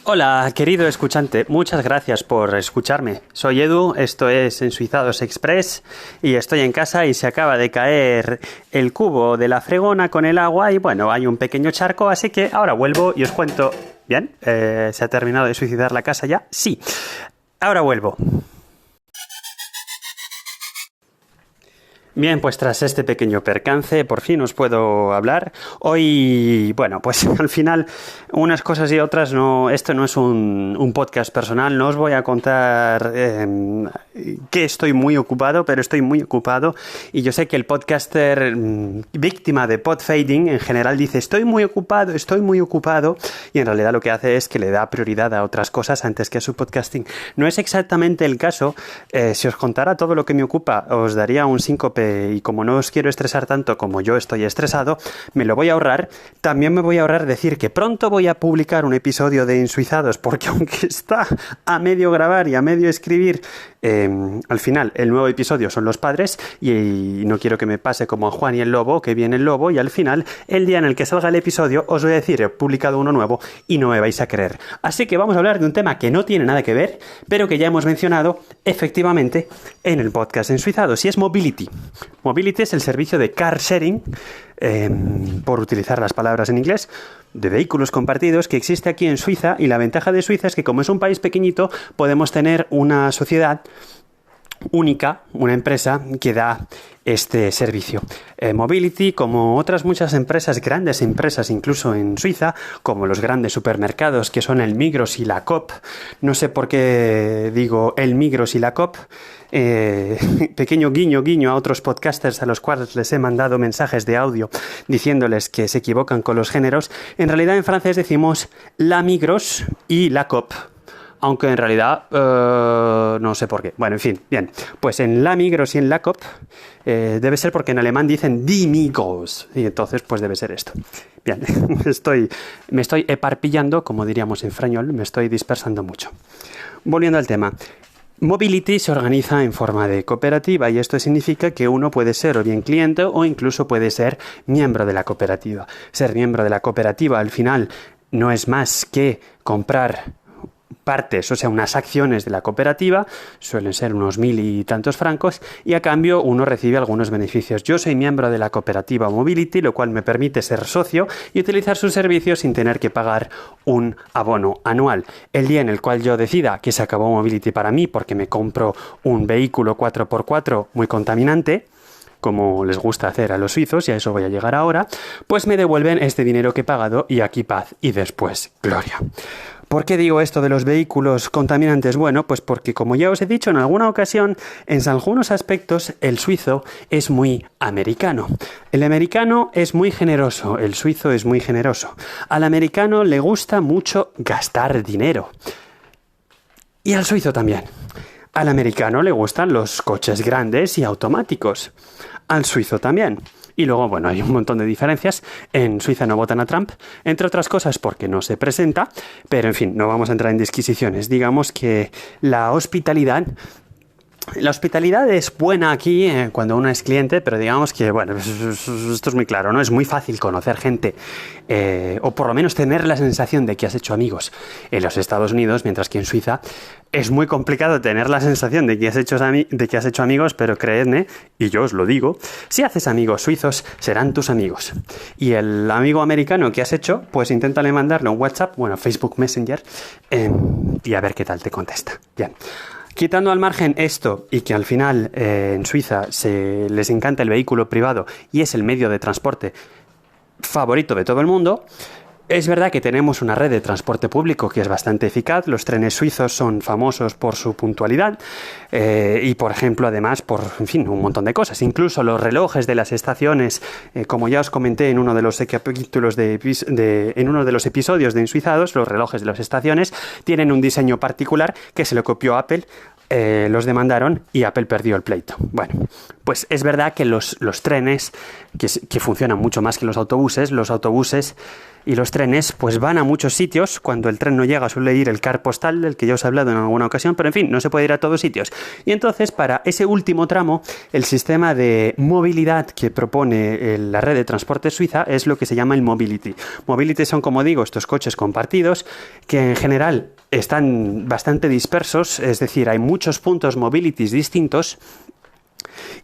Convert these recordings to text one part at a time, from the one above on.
Hola, querido escuchante, muchas gracias por escucharme. Soy Edu, esto es Ensuizados Express y estoy en casa y se acaba de caer el cubo de la fregona con el agua y bueno, hay un pequeño charco, así que ahora vuelvo y os cuento. ¿Bien? ¿Se ha terminado de suicidar la casa ya? Sí. Ahora vuelvo. Bien, pues tras este pequeño percance, por fin os puedo hablar. Hoy, bueno, pues al final, unas cosas y otras, no, esto no es un podcast personal, no os voy a contar que estoy muy ocupado, pero estoy muy ocupado. Y yo sé que el podcaster víctima de podfading en general dice estoy muy ocupado, y en realidad lo que hace es que le da prioridad a otras cosas antes que a su podcasting. No es exactamente el caso. Si os contara todo lo que me ocupa, os daría un síncope. Y como no os quiero estresar tanto como yo estoy estresado, me lo voy a ahorrar. También me voy a ahorrar decir que pronto voy a publicar un episodio de Ensuizados, porque aunque está a medio grabar y a medio escribir, al final el nuevo episodio son los padres y no quiero que me pase como a Juan y el Lobo, que viene el Lobo y al final, el día en el que salga el episodio, os voy a decir, he publicado uno nuevo y no me vais a creer. Así que vamos a hablar de un tema que no tiene nada que ver, pero que ya hemos mencionado efectivamente en el podcast Ensuizados, y es Mobility. Mobility es el servicio de car sharing, por utilizar las palabras en inglés, de vehículos compartidos que existe aquí en Suiza, y la ventaja de Suiza es que como es un país pequeñito podemos tener una sociedad única, una empresa que da este servicio. Mobility, como otras muchas empresas, grandes empresas incluso en Suiza, como los grandes supermercados que son el Migros y la Coop, no sé por qué digo el Migros y la Coop, pequeño guiño a otros podcasters a los cuales les he mandado mensajes de audio diciéndoles que se equivocan con los géneros. En realidad en francés decimos la Migros y la Coop, aunque en realidad no sé por qué. Bueno, en fin, bien. Pues en la Migros y en la Coop debe ser porque en alemán dicen die Migros, y entonces pues debe ser esto. Bien, me estoy eparpillando, como diríamos en frañol, me estoy dispersando mucho. Volviendo al tema. Mobility se organiza en forma de cooperativa y esto significa que uno puede ser o bien cliente o incluso puede ser miembro de la cooperativa. Ser miembro de la cooperativa al final no es más que comprar partes, o sea, unas acciones de la cooperativa, suelen ser unos 1.000 y tantos francos, y a cambio uno recibe algunos beneficios. Yo soy miembro de la cooperativa Mobility, lo cual me permite ser socio y utilizar sus servicios sin tener que pagar un abono anual. El día en el cual yo decida que se acabó Mobility para mí porque me compro un vehículo 4x4 muy contaminante, como les gusta hacer a los suizos, y a eso voy a llegar ahora, pues me devuelven este dinero que he pagado y aquí paz y después gloria. ¿Por qué digo esto de los vehículos contaminantes? Bueno, pues porque, como ya os he dicho en alguna ocasión, en algunos aspectos el suizo es muy americano. El americano es muy generoso, el suizo es muy generoso. Al americano le gusta mucho gastar dinero. Y al suizo también. Al americano le gustan los coches grandes y automáticos. Al suizo también. Y luego, bueno, hay un montón de diferencias. En Suiza no votan a Trump, entre otras cosas porque no se presenta, pero en fin, no vamos a entrar en disquisiciones. Digamos que la hospitalidad es buena aquí cuando uno es cliente, pero digamos que, bueno, esto es muy claro, ¿no? Es muy fácil conocer gente, o por lo menos tener la sensación de que has hecho amigos en los Estados Unidos, mientras que en Suiza es muy complicado tener la sensación de que has hecho amigos, pero creedme, y yo os lo digo, si haces amigos suizos, serán tus amigos. Y el amigo americano que has hecho, pues inténtale mandarle un WhatsApp, bueno, Facebook Messenger, y a ver qué tal te contesta. Bien. Quitando al margen esto y que al final en Suiza les encanta el vehículo privado y es el medio de transporte favorito de todo el mundo, es verdad que tenemos una red de transporte público que es bastante eficaz. Los trenes suizos son famosos por su puntualidad y, por ejemplo, además por, en fin, un montón de cosas. Incluso los relojes de las estaciones, como ya os comenté en uno de los capítulos en uno de los episodios de Ensuizados, los relojes de las estaciones tienen un diseño particular que se lo copió Apple los demandaron y Apple perdió el pleito. Bueno, pues es verdad que los trenes, que funcionan mucho más que los autobuses y los trenes pues van a muchos sitios. Cuando el tren no llega suele ir el car postal, del que ya os he hablado en alguna ocasión, pero en fin, no se puede ir a todos sitios. Y entonces, para ese último tramo, el sistema de movilidad que propone la red de transporte suiza es lo que se llama el Mobility. Mobility son, como digo, estos coches compartidos que en general están bastante dispersos, es decir, hay muchos puntos Mobilities distintos.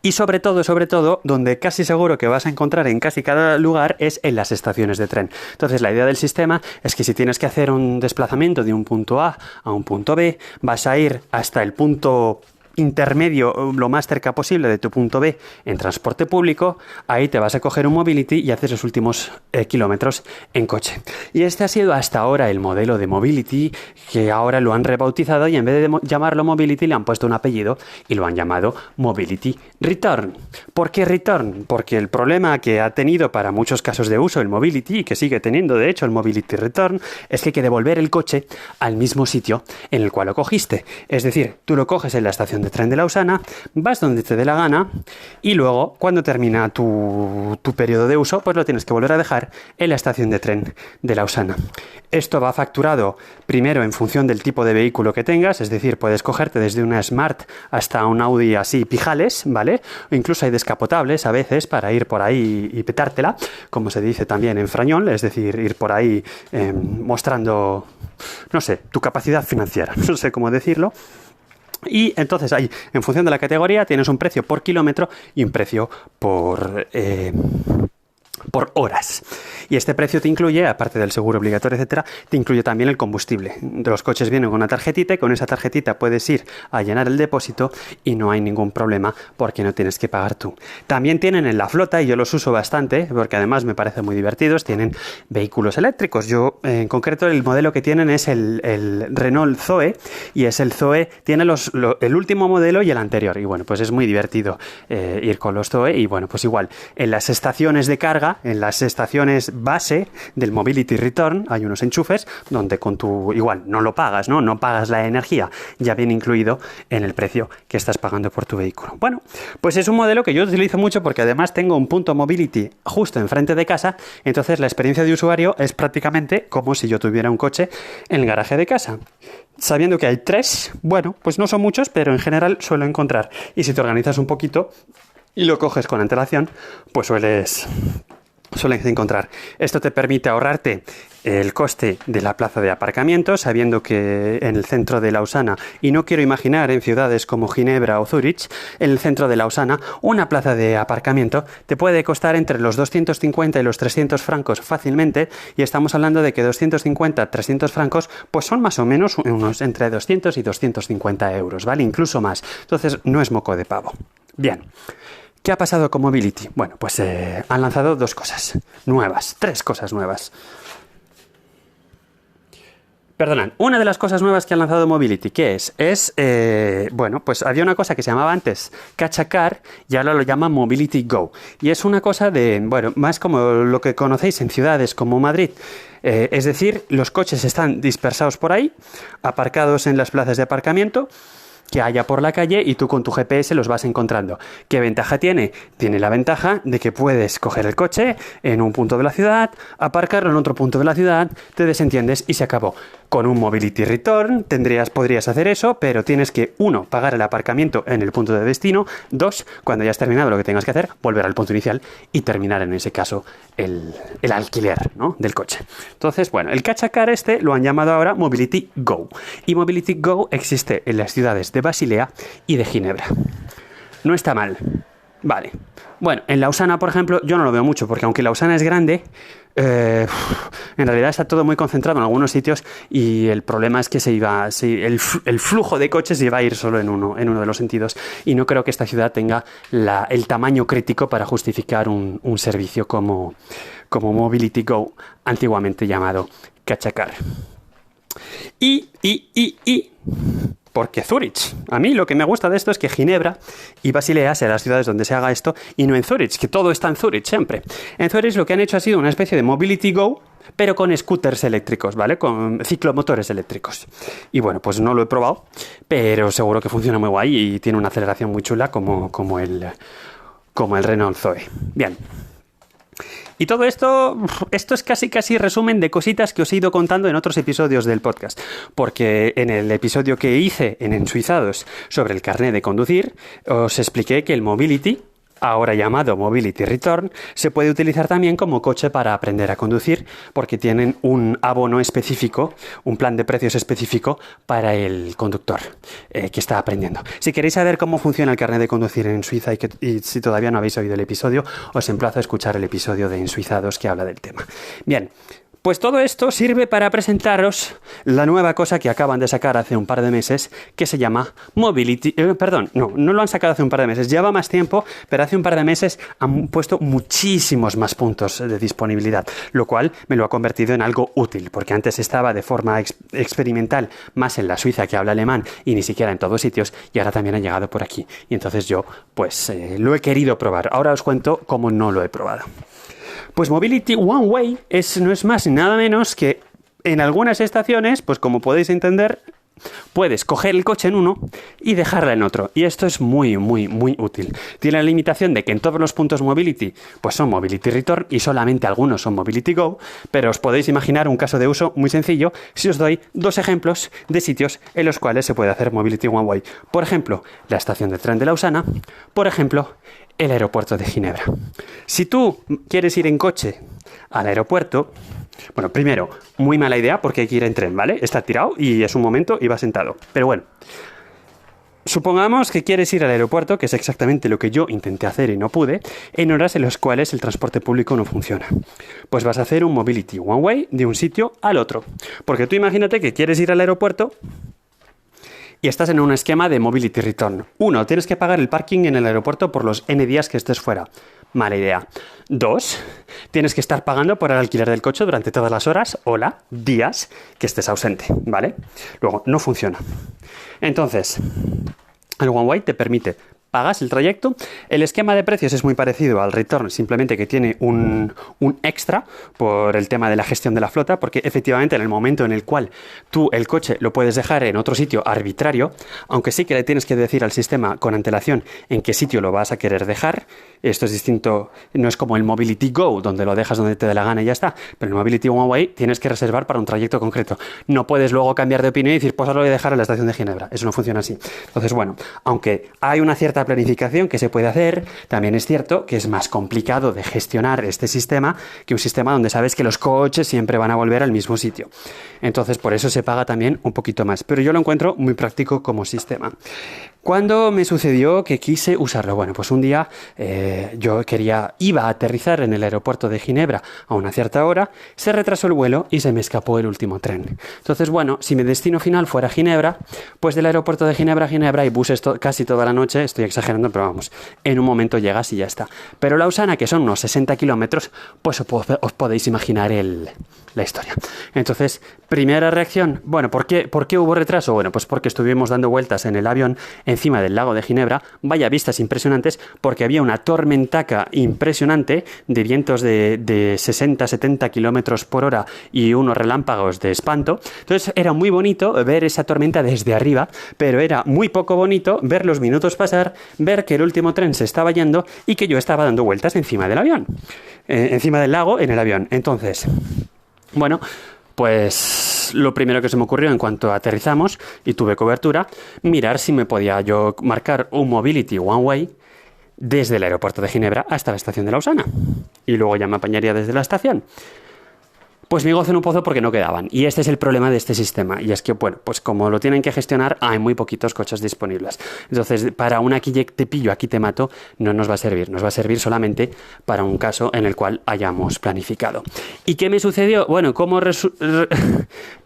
Y sobre todo, donde casi seguro que vas a encontrar en casi cada lugar es en las estaciones de tren. Entonces, la idea del sistema es que si tienes que hacer un desplazamiento de un punto A a un punto B, vas a ir hasta el punto intermedio lo más cerca posible de tu punto B en transporte público. Ahí te vas a coger un Mobility y haces los últimos kilómetros en coche. Y este ha sido hasta ahora el modelo de Mobility, que ahora lo han rebautizado y en vez de llamarlo Mobility le han puesto un apellido y lo han llamado Mobility Return. ¿Por qué Return? Porque el problema que ha tenido para muchos casos de uso el Mobility, y que sigue teniendo de hecho el Mobility Return, es que hay que devolver el coche al mismo sitio en el cual lo cogiste. Es decir, tú lo coges en la estación de tren de Lausana, vas donde te dé la gana y luego, cuando termina tu periodo de uso, pues lo tienes que volver a dejar en la estación de tren de Lausana. Esto va facturado primero en función del tipo de vehículo que tengas, es decir, puedes cogerte desde una Smart hasta un Audi así pijales, ¿vale? O incluso hay descapotables a veces para ir por ahí y petártela, como se dice también en frañol, es decir, ir por ahí mostrando, no sé, tu capacidad financiera, no sé cómo decirlo. Y entonces ahí, en función de la categoría, tienes un precio por kilómetro y un precio por horas. Y este precio te incluye, aparte del seguro obligatorio, etcétera, te incluye también el combustible. Los coches vienen con una tarjetita y con esa tarjetita puedes ir a llenar el depósito y no hay ningún problema porque no tienes que pagar tú. También tienen en la flota, y yo los uso bastante porque además me parecen muy divertidos, tienen vehículos eléctricos. Yo, en concreto, el modelo que tienen es el Renault Zoe, y es el Zoe, tiene el último modelo y el anterior. Y bueno, pues es muy divertido ir con los Zoe. Y bueno, pues igual, en las estaciones de carga, en las estaciones base del Mobility Return, hay unos enchufes donde con tu, igual, no lo pagas, no pagas la energía, ya viene incluido en el precio que estás pagando por tu vehículo. Bueno, pues es un modelo que yo utilizo mucho porque además tengo un punto Mobility justo enfrente de casa, entonces la experiencia de usuario es prácticamente como si yo tuviera un coche en el garaje de casa. Sabiendo que hay 3, bueno, pues no son muchos, pero en general suelo encontrar. Y si te organizas un poquito y lo coges con antelación, pues sueles encontrar. Esto te permite ahorrarte el coste de la plaza de aparcamiento, sabiendo que en el centro de Lausana, y no quiero imaginar en ciudades como Ginebra o Zúrich, en el centro de Lausana, una plaza de aparcamiento te puede costar entre los 250 y los 300 francos fácilmente, y estamos hablando de que 250, 300 francos, pues son más o menos unos entre 200 y 250 euros, ¿vale? Incluso más. Entonces, no es moco de pavo. Bien. ¿Qué ha pasado con Mobility? Bueno, pues han lanzado 2 cosas nuevas, 3 cosas nuevas. Perdonad, una de las cosas nuevas que han lanzado Mobility, ¿qué es? Bueno, pues había una cosa que se llamaba antes Catch a Car y ahora lo llaman Mobility Go. Y es una cosa de, bueno, más como lo que conocéis en ciudades como Madrid. Es decir, los coches están dispersados por ahí, aparcados en las plazas de aparcamiento que haya por la calle, y tú con tu GPS los vas encontrando. ¿Qué ventaja tiene? Tiene la ventaja de que puedes coger el coche en un punto de la ciudad, aparcarlo en otro punto de la ciudad, te desentiendes y se acabó. Con un Mobility Return podrías hacer eso, pero tienes que, 1, pagar el aparcamiento en el punto de destino, 2, cuando ya has terminado lo que tengas que hacer, volver al punto inicial y terminar en ese caso el alquiler, ¿no?, del coche. Entonces, bueno, el Catch a Car lo han llamado ahora Mobility Go. Y Mobility Go existe en las ciudades de Basilea y de Ginebra. No está mal. Vale. Bueno, en Lausana, por ejemplo, yo no lo veo mucho, porque aunque Lausana es grande, en realidad está todo muy concentrado en algunos sitios, y el problema es que el flujo de coches se iba a ir solo en uno de los sentidos, y no creo que esta ciudad tenga el tamaño crítico para justificar un servicio como Mobility Go, antiguamente llamado Catch a Car. Porque Zúrich, a mí lo que me gusta de esto es que Ginebra y Basilea sean las ciudades donde se haga esto, y no en Zúrich, que todo está en Zúrich siempre. En Zúrich lo que han hecho ha sido una especie de Mobility Go, pero con scooters eléctricos, ¿vale? Con ciclomotores eléctricos. Y bueno, pues no lo he probado, pero seguro que funciona muy guay y tiene una aceleración muy chula como el Renault Zoe. Bien. Y todo esto es casi resumen de cositas que os he ido contando en otros episodios del podcast. Porque en el episodio que hice en Ensuizados sobre el carnet de conducir, os expliqué que el Mobility, ahora llamado Mobility Return, se puede utilizar también como coche para aprender a conducir, porque tienen un abono específico, un plan de precios específico para el conductor que está aprendiendo. Si queréis saber cómo funciona el carnet de conducir en Suiza y si todavía no habéis oído el episodio, os emplazo a escuchar el episodio de Ensuizados que habla del tema. Bien. Pues todo esto sirve para presentaros la nueva cosa que acaban de sacar hace un par de meses, que se llama Mobility... no lo han sacado hace un par de meses, lleva más tiempo, pero hace un par de meses han puesto muchísimos más puntos de disponibilidad, lo cual me lo ha convertido en algo útil, porque antes estaba de forma experimental más en la Suiza que habla alemán y ni siquiera en todos sitios, y ahora también ha llegado por aquí. Y entonces yo, pues, lo he querido probar. Ahora os cuento cómo no lo he probado. Pues Mobility One Way no es más ni nada menos que en algunas estaciones, pues como podéis entender, puedes coger el coche en uno y dejarla en otro. Y esto es muy útil. Tiene la limitación de que en todos los puntos Mobility pues son Mobility Return y solamente algunos son Mobility Go, pero os podéis imaginar un caso de uso muy sencillo si os doy dos ejemplos de sitios en los cuales se puede hacer Mobility One Way. Por ejemplo, la estación de tren de Lausana. Por ejemplo, el aeropuerto de Ginebra. Si tú quieres ir en coche al aeropuerto, bueno, primero, muy mala idea porque hay que ir en tren, ¿vale? Está tirado y es un momento y va sentado. Pero bueno, supongamos que quieres ir al aeropuerto, que es exactamente lo que yo intenté hacer y no pude, en horas en las cuales el transporte público no funciona. Pues vas a hacer un Mobility One Way de un sitio al otro. Porque tú imagínate que quieres ir al aeropuerto y estás en un esquema de Mobility Return. 1. Tienes que pagar el parking en el aeropuerto por los N días que estés fuera. Mala idea. 2. Tienes que estar pagando por el alquiler del coche durante todas las horas o días que estés ausente, ¿vale? Luego, no funciona. Entonces, el One Way te permite pagas el trayecto. El esquema de precios es muy parecido al Return, simplemente que tiene un extra por el tema de la gestión de la flota, porque efectivamente en el momento en el cual tú el coche lo puedes dejar en otro sitio arbitrario, aunque sí que le tienes que decir al sistema con antelación en qué sitio lo vas a querer dejar. Esto es distinto, no es como el Mobility Go, donde lo dejas donde te dé la gana y ya está, pero el Mobility One Way tienes que reservar para un trayecto concreto. No puedes luego cambiar de opinión y decir, pues ahora lo voy a dejar en la estación de Ginebra. Eso no funciona así. Entonces, bueno, aunque hay una cierta planificación que se puede hacer, también es cierto que es más complicado de gestionar este sistema que un sistema donde sabes que los coches siempre van a volver al mismo sitio. Entonces, por eso se paga también un poquito más. Pero yo lo encuentro muy práctico como sistema. ¿Cuándo me sucedió que quise usarlo? Bueno, pues un día iba a aterrizar en el aeropuerto de Ginebra a una cierta hora, se retrasó el vuelo y se me escapó el último tren. Entonces, bueno, si mi destino final fuera Ginebra, pues del aeropuerto de Ginebra a Ginebra hay buses casi toda la noche, estoy exagerando, pero vamos, en un momento llegas y ya está. Pero Lausana, que son unos 60 kilómetros, pues os podéis imaginar la historia. Entonces, primera reacción, bueno, ¿por qué hubo retraso? Bueno, pues porque estuvimos dando vueltas en el avión encima del lago de Ginebra, vaya vistas impresionantes, porque había una tormentaca impresionante de vientos de 60-70 kilómetros por hora y unos relámpagos de espanto. Entonces era muy bonito ver esa tormenta desde arriba, pero era muy poco bonito ver los minutos pasar, ver que el último tren se estaba yendo y que yo estaba dando vueltas encima del avión, encima del lago en el avión. Entonces, bueno, pues lo primero que se me ocurrió en cuanto aterrizamos y tuve cobertura, mirar si me podía yo marcar un Mobility One Way desde el aeropuerto de Ginebra hasta la estación de Lausana. Y luego ya me apañaría desde la estación. Pues me gozo en un pozo porque no quedaban. Y este es el problema de este sistema. Y es que, bueno, pues como lo tienen que gestionar, hay muy poquitos coches disponibles. Entonces, para un aquí te pillo, aquí te mato, no nos va a servir. Nos va a servir solamente para un caso en el cual hayamos planificado. ¿Y qué me sucedió? Bueno, ¿cómo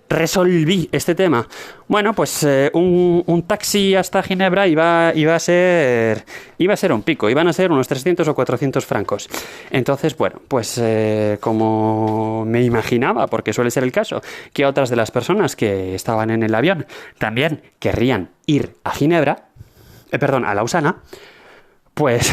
resolví este tema? Bueno, pues un taxi hasta Ginebra iba a ser un pico, iban a ser unos 300 o 400 francos. Entonces, bueno, pues como me imaginaba, porque suele ser el caso, que otras de las personas que estaban en el avión también querrían ir a Ginebra, a Lausana, Pues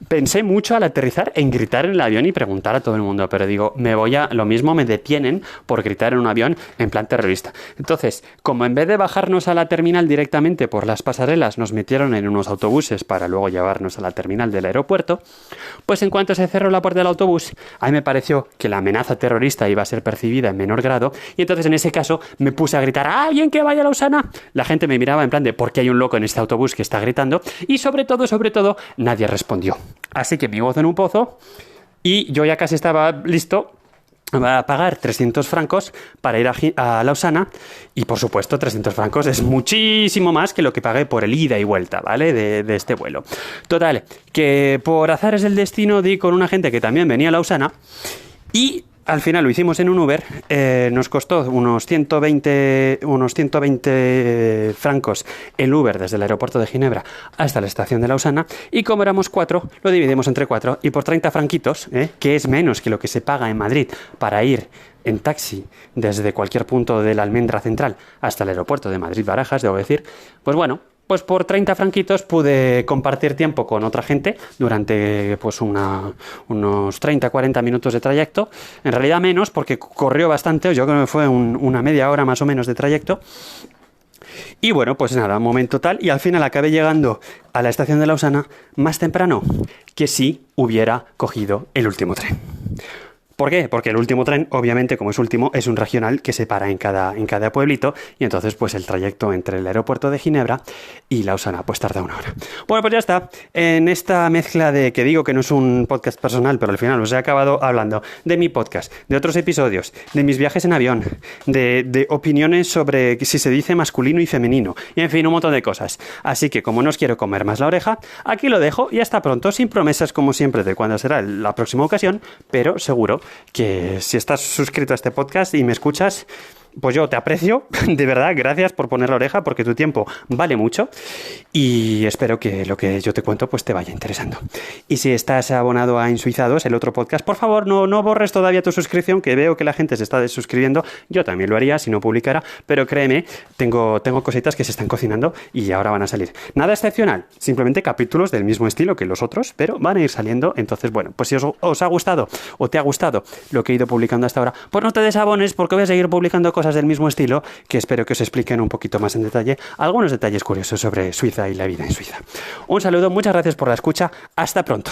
pensé mucho al aterrizar en gritar en el avión y preguntar a todo el mundo, pero digo, lo mismo me detienen por gritar en un avión en plan terrorista. Entonces, como en vez de bajarnos a la terminal directamente por las pasarelas, nos metieron en unos autobuses para luego llevarnos a la terminal del aeropuerto, pues en cuanto se cerró la puerta del autobús, a mí me pareció que la amenaza terrorista iba a ser percibida en menor grado, y entonces en ese caso me puse a gritar, ¡ah, alguien que vaya a Lausana! La gente me miraba en plan de, ¿por qué hay un loco en este autobús que está gritando? Y sobre todo, nadie respondió. Así que mi voz en un pozo, y yo ya casi estaba listo a pagar 300 francos para ir a Lausana, y por supuesto 300 francos es muchísimo más que lo que pagué por el ida y vuelta, ¿vale? De este vuelo. Total, que por azares del destino di con una gente que también venía a Lausana, y al final lo hicimos en un Uber, nos costó unos 120 francos el Uber desde el aeropuerto de Ginebra hasta la estación de Lausana, y como éramos 4, lo dividimos entre 4, y por 30 franquitos, que es menos que lo que se paga en Madrid para ir en taxi desde cualquier punto de la Almendra Central hasta el aeropuerto de Madrid-Barajas, debo decir, pues bueno, pues por 30 franquitos pude compartir tiempo con otra gente durante pues unos 30-40 minutos de trayecto. En realidad menos, porque corrió bastante, yo creo que fue una media hora más o menos de trayecto. Y bueno, pues nada, momento tal, y al final acabé llegando a la estación de Lausana más temprano que si hubiera cogido el último tren. ¿Por qué? Porque el último tren, obviamente, como es último, es un regional que se para en cada pueblito, y entonces pues el trayecto entre el aeropuerto de Ginebra y Lausana pues tarda una hora. Bueno, pues ya está. En esta mezcla de que digo que no es un podcast personal, pero al final os he acabado hablando de mi podcast, de otros episodios, de mis viajes en avión, de opiniones sobre si se dice masculino y femenino, y en fin, un montón de cosas. Así que como no os quiero comer más la oreja, aquí lo dejo y hasta pronto, sin promesas como siempre de cuándo será la próxima ocasión, pero seguro que si estás suscrito a este podcast y me escuchas, pues yo te aprecio, de verdad, gracias por poner la oreja, porque tu tiempo vale mucho, y espero que lo que yo te cuento pues te vaya interesando. Y si estás abonado a Insuizados, el otro podcast, por favor no borres todavía tu suscripción, que veo que la gente se está desuscribiendo. Yo también lo haría si no publicara, pero créeme, tengo cositas que se están cocinando y ahora van a salir. Nada excepcional, simplemente capítulos del mismo estilo que los otros, pero van a ir saliendo. Entonces, bueno, pues si os ha gustado o te ha gustado lo que he ido publicando hasta ahora, pues no te desabones, porque voy a seguir publicando cosas del mismo estilo que espero que os expliquen un poquito más en detalle algunos detalles curiosos sobre Suiza y la vida en Suiza. Un saludo, muchas gracias por la escucha, hasta pronto.